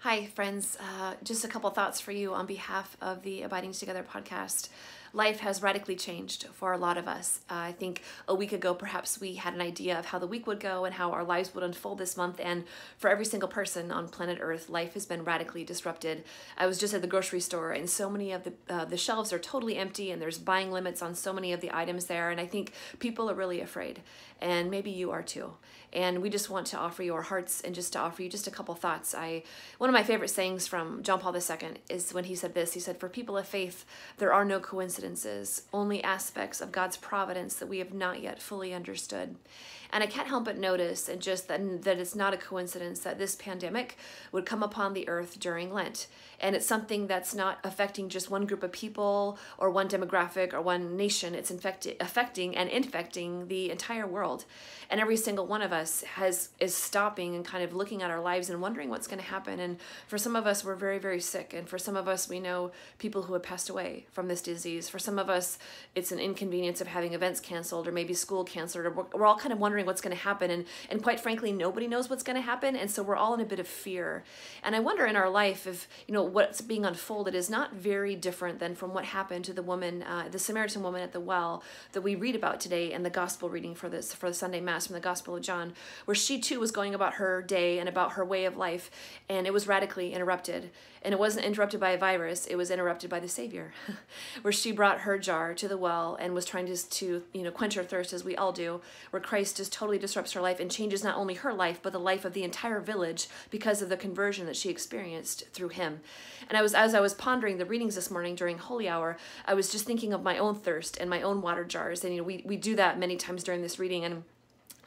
Hi, friends. Just a couple thoughts for you on behalf of the Abiding Together podcast. Life has radically changed for a lot of us. I think a week ago, perhaps we had an idea of how the week would go and how our lives would unfold this month. And for every single person on planet Earth, life has been radically disrupted. I was just at the grocery store, and so many of the shelves are totally empty, and there's buying limits on so many of the items there. And I think people are really afraid, and maybe you are too. And we just want to offer you our hearts and just to offer you just a couple thoughts. One of my favorite sayings from John Paul II is when he said this. He said, "For people of faith, there are no coincidences, only aspects of God's providence that we have not yet fully understood." And I can't help but notice and just that it's not a coincidence that this pandemic would come upon the earth during Lent. And it's something that's not affecting just one group of people or one demographic or one nation. It's affecting and infecting the entire world. And every single one of us is stopping and kind of looking at our lives and wondering what's going to happen. And for some of us, we're very, very sick. And for some of us, we know people who have passed away from this disease. For some of us, it's an inconvenience of having events canceled or maybe school canceled. Or we're all kind of wondering what's going to happen. And quite frankly, nobody knows what's going to happen. And so we're all in a bit of fear. And I wonder in our life if, what's being unfolded is not very different than from what happened to the woman, the Samaritan woman at the well that we read about today in the gospel reading for the Sunday Mass from the Gospel of John, where she too was going about her day and about her way of life. And it was radically interrupted. And it wasn't interrupted by a virus, it was interrupted by the Savior, where she brought her jar to the well and was trying to quench her thirst, as we all do, where Christ just totally disrupts her life and changes not only her life, but the life of the entire village because of the conversion that she experienced through him. And as I was pondering the readings this morning during Holy Hour, I was just thinking of my own thirst and my own water jars. And we do that many times during this reading. And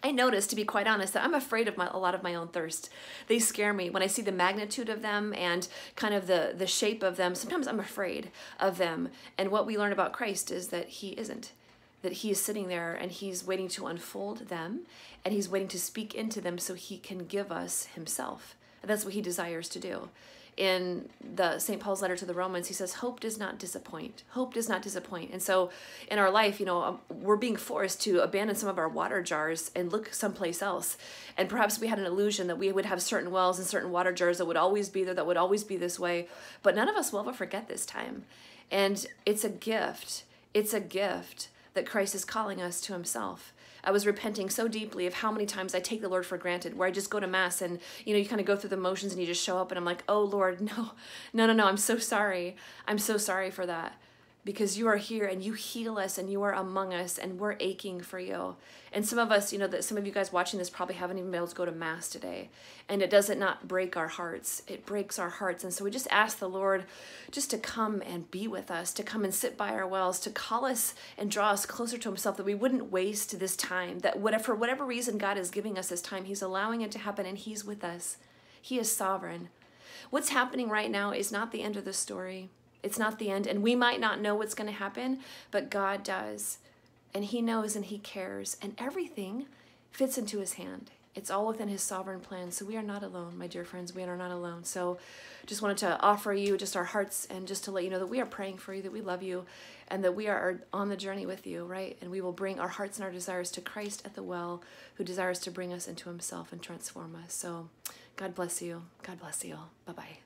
I noticed, to be quite honest, that I'm afraid of a lot of my own thirst. They scare me when I see the magnitude of them and kind of the shape of them. Sometimes I'm afraid of them. And what we learn about Christ is that he isn't, that he is sitting there and he's waiting to unfold them and he's waiting to speak into them so he can give us himself. And that's what he desires to do. In the St. Paul's letter to the Romans, he says, hope does not disappoint. Hope does not disappoint. And so in our life, we're being forced to abandon some of our water jars and look someplace else. And perhaps we had an illusion that we would have certain wells and certain water jars that would always be there, that would always be this way. But none of us will ever forget this time. And it's a gift. It's a gift that Christ is calling us to himself. I was repenting so deeply of how many times I take the Lord for granted, where I just go to Mass and, you kind of go through the motions and you just show up and I'm like, oh Lord, no, I'm so sorry. I'm so sorry for that. Because you are here and you heal us and you are among us and we're aching for you. And some of us, that some of you guys watching this probably haven't even been able to go to Mass today. And it doesn't not break our hearts. It breaks our hearts. And so we just ask the Lord just to come and be with us, to come and sit by our wells, to call us and draw us closer to himself, that we wouldn't waste this time, that for whatever reason God is giving us this time, he's allowing it to happen and he's with us. He is sovereign. What's happening right now is not the end of the story. It's not the end, and we might not know what's going to happen, but God does, and he knows and he cares, and everything fits into his hand. It's all within his sovereign plan, so we are not alone, my dear friends. We are not alone. So just wanted to offer you just our hearts and just to let you know that we are praying for you, that we love you, and that we are on the journey with you, right? And we will bring our hearts and our desires to Christ at the well, who desires to bring us into himself and transform us. So God bless you. God bless you. Bye-bye.